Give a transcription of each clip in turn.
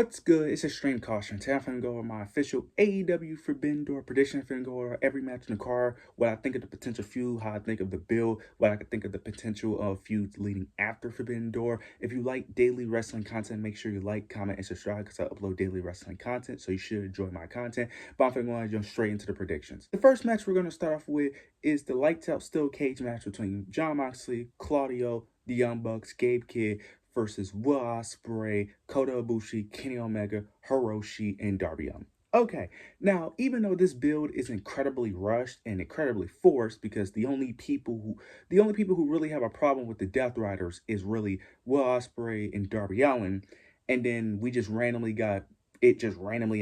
What's good? It's Extreme Caution. Today I'm finna go over my official AEW Forbidden Door prediction. I'm finna go over every match in the card, what I think of the potential feud, how I think of the build, what I could think of the potential of feuds leading after Forbidden Door. If you like daily wrestling content, make sure you like, comment, and subscribe because I upload daily wrestling content, so you should enjoy my content. But I'm finna go and jump straight into the predictions. The first match we're gonna start off with is the lights out steel cage match between Jon Moxley, Claudio, the Young Bucks, Gabe Kidd versus Will Ospreay, Kota Ibushi, Kenny Omega, Hiroshi, and Darby Allin. Okay, now even though this build is incredibly rushed and incredibly forced, because the only people who really have a problem with the Death Riders is really Will Ospreay and Darby Allin, and then just randomly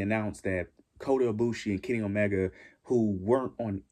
announced that Kota Ibushi and Kenny Omega, who weren't on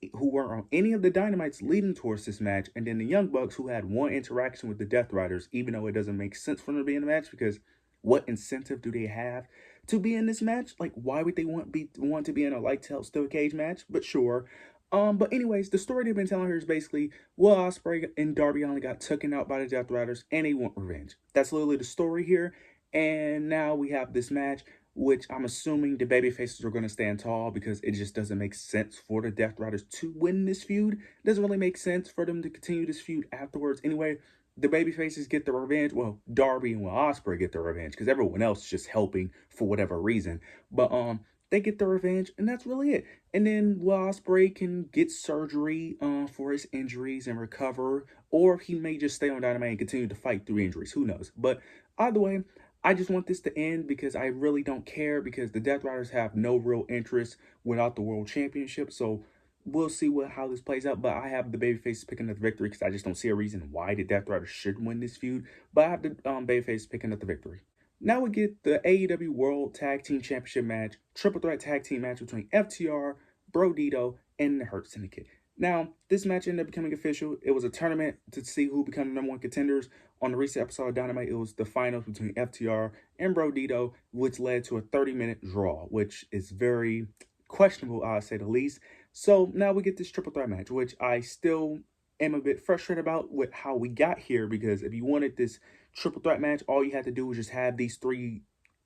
any of the dynamites leading towards this match, and then the Young Bucks, who had one interaction with the Death Riders, even though it doesn't make sense for them to be in the match, because what incentive do they have to be in this match? Like, why would they want to be in a lights out steel cage match? But sure. But anyways, the story they've been telling here is basically Will Ospreay and Darby Allin got taken out by the Death Riders, and they want revenge. That's literally the story here. And now we have this match, which I'm assuming the babyfaces are going to stand tall because it just doesn't make sense for the Death Riders to win this feud. It doesn't really make sense for them to continue this feud afterwards. Anyway, the babyfaces get the revenge. Well, Darby and Will Ospreay get the revenge because everyone else is just helping for whatever reason. But they get the revenge, and that's really it. And then Will Ospreay can get surgery for his injuries and recover, or he may just stay on Dynamite and continue to fight through injuries. Who knows? But either way, I just want this to end because I really don't care, because the Death Riders have no real interest without the World Championship. So we'll see how this plays out. But I have the babyfaces picking up the victory because I just don't see a reason why the Death Riders should win this feud. But I have the babyfaces picking up the victory. Now we get the AEW World Tag Team Championship match, triple threat tag team match between FTR, Bro Dito, and the Hurt Syndicate. Now, this match ended up becoming official. It was a tournament to see who become the #1 contenders. On the recent episode of Dynamite, it was the finals between FTR and Bro Dito, which led to a 30-minute draw, which is very questionable, I'll say the least. So now we get this triple threat match, which I still am a bit frustrated about with how we got here, because if you wanted this triple threat match, all you had to do was just have these three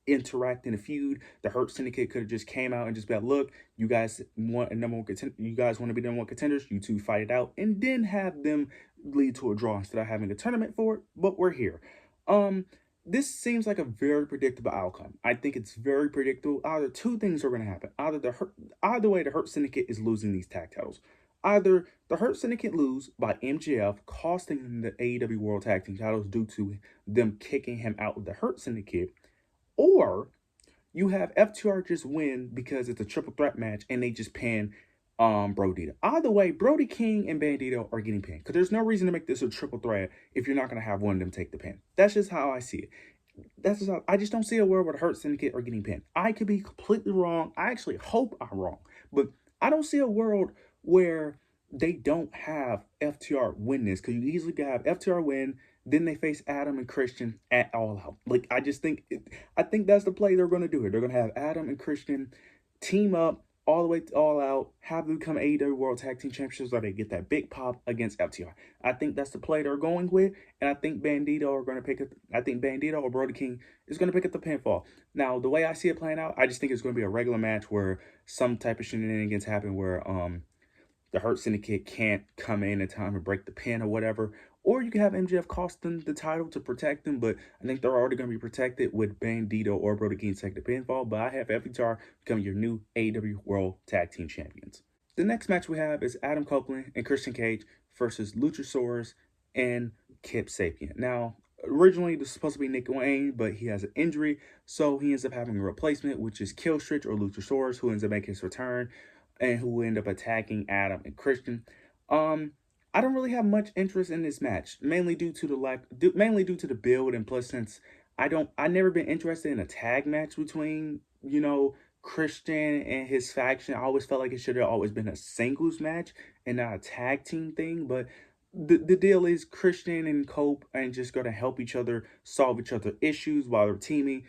interact in a feud. The Hurt Syndicate could have just came out and just be like, look, you guys want a #1 contender, you guys want to be #1 contenders, you two fight it out, and then have them lead to a draw instead of having a tournament for it. But we're here. This seems like a very predictable outcome. I think it's very predictable. Either two things are going to happen. Either way, the Hurt Syndicate is losing these tag titles. Either the Hurt Syndicate lose by MJF costing them the AEW World Tag Team titles due to them kicking him out of the Hurt Syndicate, or you have FTR just win because it's a triple threat match and they just pin Bro Dito. Either way, Brody King and Bandito are getting pinned, because there's no reason to make this a triple threat if you're not going to have one of them take the pin. That's just how I see it. I just don't see a world where the Hurt Syndicate are getting pinned. I could be completely wrong. I actually hope I'm wrong. But I don't see a world where they don't have FTR win this, because you easily could have FTR win, then they face Adam and Christian at All Out. Like, I think that's the play they're going to do it. They're going to have Adam and Christian team up all the way to All Out, have them become AEW World Tag Team Champions, so they get that big pop against FTR. I think that's the play they're going with, and I think Bandito or Brody King is going to pick up the pinfall. Now, the way I see it playing out, I just think it's going to be a regular match where some type of shenanigans happen where the Hurt Syndicate can't come in time and break the pin or whatever. Or you can have MJF cost them the title to protect them, but I think they're already going to be protected with Bandito or Brody King take the pinfall. But I have FTR becoming your new AEW World Tag Team Champions. The next match we have is Adam Copeland and Christian Cage versus Luchasaurus and Kip Sapien. Now, originally this was supposed to be Nick Wayne, but he has an injury, so he ends up having a replacement, which is Killstretch or Luchasaurus, who ends up making his return and who will end up attacking Adam and Christian. I don't really have much interest in this match, mainly due to the build, and plus since I never been interested in a tag match between, Christian and his faction. I always felt like it should have always been a singles match and not a tag team thing. But the deal is Christian and Cope are just going to help each other solve each other's issues while they're teaming.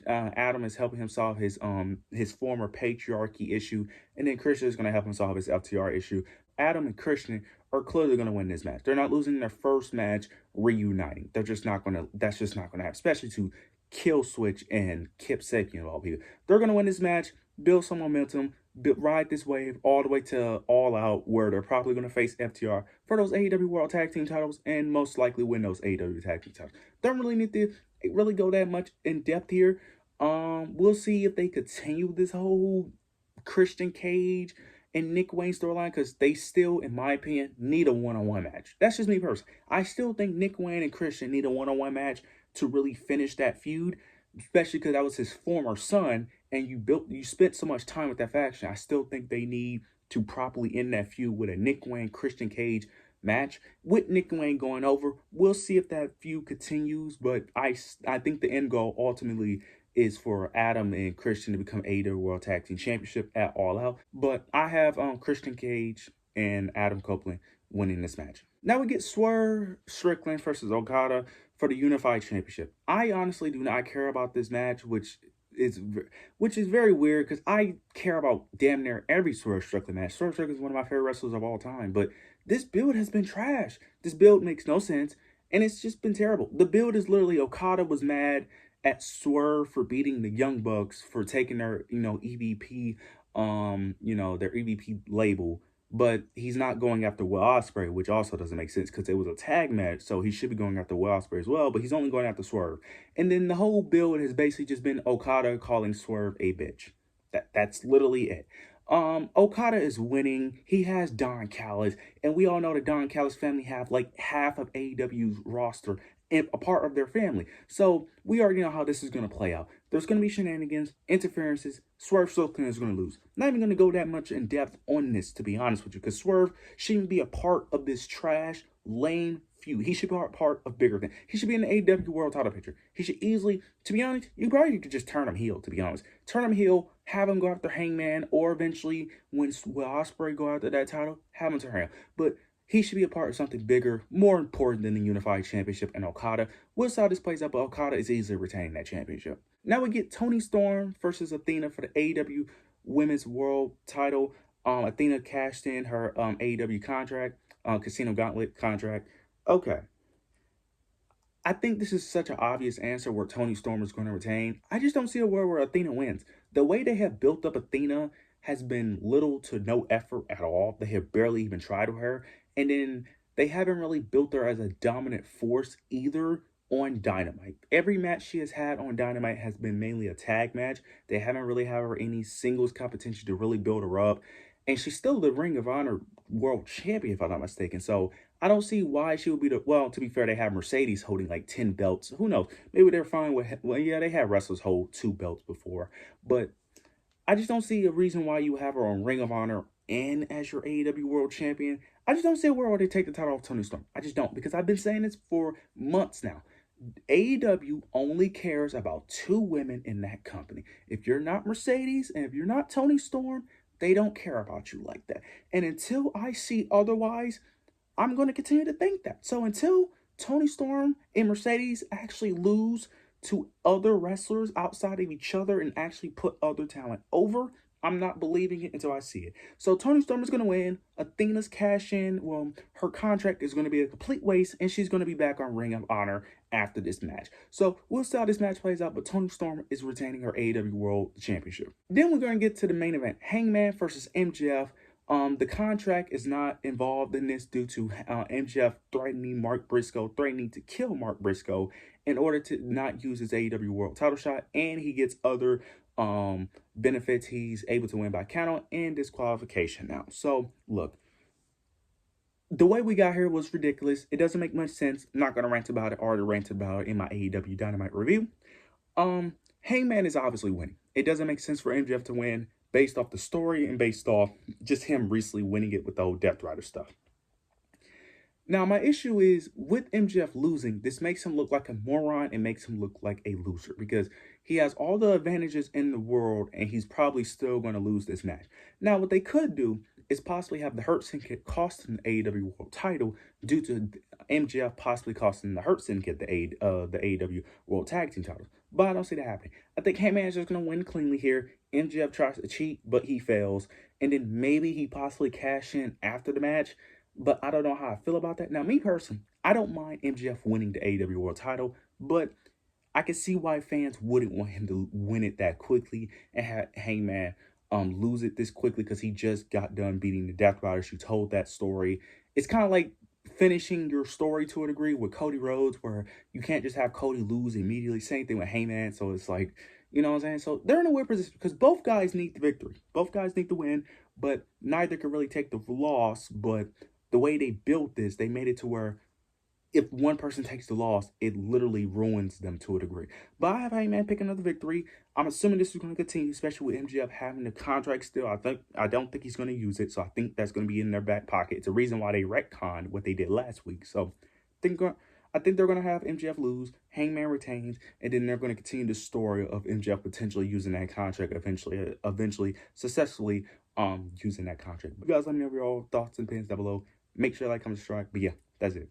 Adam is helping him solve his former patriarchy issue, and then Christian is going to help him solve his FTR issue. Adam and Christian are clearly going to win this match. They're not losing their first match reuniting. That's just not going to happen, especially to kill switch and Kip Sabian of all people. They're going to win this match, build some momentum, ride this wave all the way to All Out, where they're probably going to face FTR for those AEW World Tag Team titles and most likely win those AEW Tag Team titles. Don't really need to really go that much in depth here. We'll see if they continue this whole Christian Cage and Nick Wayne storyline, because they still, in my opinion, need a one-on-one match. That's just me personally. I still think Nick Wayne and Christian need a one-on-one match to really finish that feud, especially because that was his former son, and you spent so much time with that faction. I still think they need to properly end that feud with a Nick Wayne Christian Cage match with Nick Wayne going over. We'll see if that feud continues, but I think the end goal ultimately is for Adam and Christian to become AEW World Tag Team Championship at All Out. But I have Christian Cage and Adam Copeland winning this match. Now we get Swerve Strickland versus Okada for the Unified Championship. I honestly do not care about this match, which is very weird, because I care about damn near every Swerve Strickland match. Swerve Strickland is one of my favorite wrestlers of all time, but this build has been trash. This build makes no sense, and it's just been terrible. The build is literally Okada was mad at Swerve for beating the Young Bucks for taking their, EVP, their EVP label, but he's not going after Will Ospreay, which also doesn't make sense because it was a tag match, so he should be going after Will Ospreay as well, but he's only going after Swerve. And then the whole build has basically just been Okada calling Swerve a bitch. That's literally it. Okada is winning. He has Don Callis, and we all know the Don Callis family have like half of AEW's roster and a part of their family. So we already know how this is going to play out. There's going to be shenanigans, interferences. Swerve Strickland is going to lose. Not even going to go that much in depth on this, to be honest with you, because Swerve shouldn't be a part of this trash, lame feud. He should be a part of bigger things. He should be in the AEW World Title picture. He should easily, to be honest, you probably could just turn him heel, to be honest. Turn him heel, have him go after Hangman, or eventually, when Will Ospreay go after that title, have him turn him. But he should be a part of something bigger, more important than the Unified Championship and Okada. We'll see how this plays out, but Okada is easily retaining that championship. Now we get Toni Storm versus Athena for the AEW Women's World Title. Athena cashed in her AEW contract, Casino Gauntlet contract. Okay. I think this is such an obvious answer where Toni Storm is going to retain. I just don't see a world where Athena wins. The way they have built up Athena has been little to no effort at all. They have barely even tried with her. And then they haven't really built her as a dominant force either on Dynamite. Every match she has had on Dynamite has been mainly a tag match. They haven't really had her any singles competition to really build her up. And she's still the Ring of Honor World Champion, if I'm not mistaken. So I don't see why she would be well, to be fair, they have Mercedes holding like 10 belts. Who knows? Maybe they're fine with, they had wrestlers hold 2 belts before. But I just don't see a reason why you have her on Ring of Honor and as your AEW World Champion. I just don't see a world where they take the title off Toni Storm. I just don't, because I've been saying this for months now. AEW only cares about 2 women in that company. If you're not Mercedes and if you're not Toni Storm, they don't care about you like that. And until I see otherwise, I'm going to continue to think that. So until Toni Storm and Mercedes actually lose to other wrestlers outside of each other and actually put other talent over, I'm not believing it until I see it. So Toni Storm is going to win. Athena's cash in, well, her contract is going to be a complete waste, and she's going to be back on Ring of Honor after this match. So we'll see how this match plays out, but Toni Storm is retaining her AEW World Championship. Then we're going to get to the main event, Hangman versus MJF. The contract is not involved in this due to MJF threatening Mark Briscoe, threatening to kill Mark Briscoe in order to not use his AEW World Title shot, and he gets other benefits. He's able to win by countout and disqualification now. So look, the way we got here was ridiculous. It doesn't make much sense. I'm not going to rant about it. I already ranted about it in my AEW Dynamite review. Hangman is obviously winning. It doesn't make sense for MJF to win based off the story and based off just him recently winning it with the whole Death Rider stuff. Now, my issue is with MJF losing, this makes him look like a moron and makes him look like a loser because he has all the advantages in the world and he's probably still going to lose this match. Now, what they could do is possibly have the Hurt Syndicate costing the AEW World Title due to MJF possibly costing the Hurt Syndicate the AEW World Tag Team title. But I don't see that happening. I think Hangman is just going to win cleanly here. MJF tries to cheat, but he fails. And then maybe he possibly cash in after the match. But I don't know how I feel about that. Now, me personally, I don't mind MJF winning the AEW World Title, but I can see why fans wouldn't want him to win it that quickly and have Hangman lose it this quickly because he just got done beating the Death Riders. You told that story. It's kind of like finishing your story to a degree with Cody Rhodes, where you can't just have Cody lose immediately. Same thing with Heyman. So it's like, you know what I'm saying? So they're in a weird position because both guys need the victory. Both guys need to win, but neither can really take the loss. But the way they built this, they made it to where if one person takes the loss, it literally ruins them to a degree. But I have Hangman pick another victory. I'm assuming this is going to continue, especially with MJF having the contract still. I don't think he's going to use it, so I think that's going to be in their back pocket. It's a reason why they retconned what they did last week. So I think they're going to have MJF lose, Hangman retains, and then they're going to continue the story of MJF potentially using that contract eventually successfully using that contract. But you guys let me know your thoughts and opinions down below. Make sure you like, comment, subscribe. But yeah, that's it.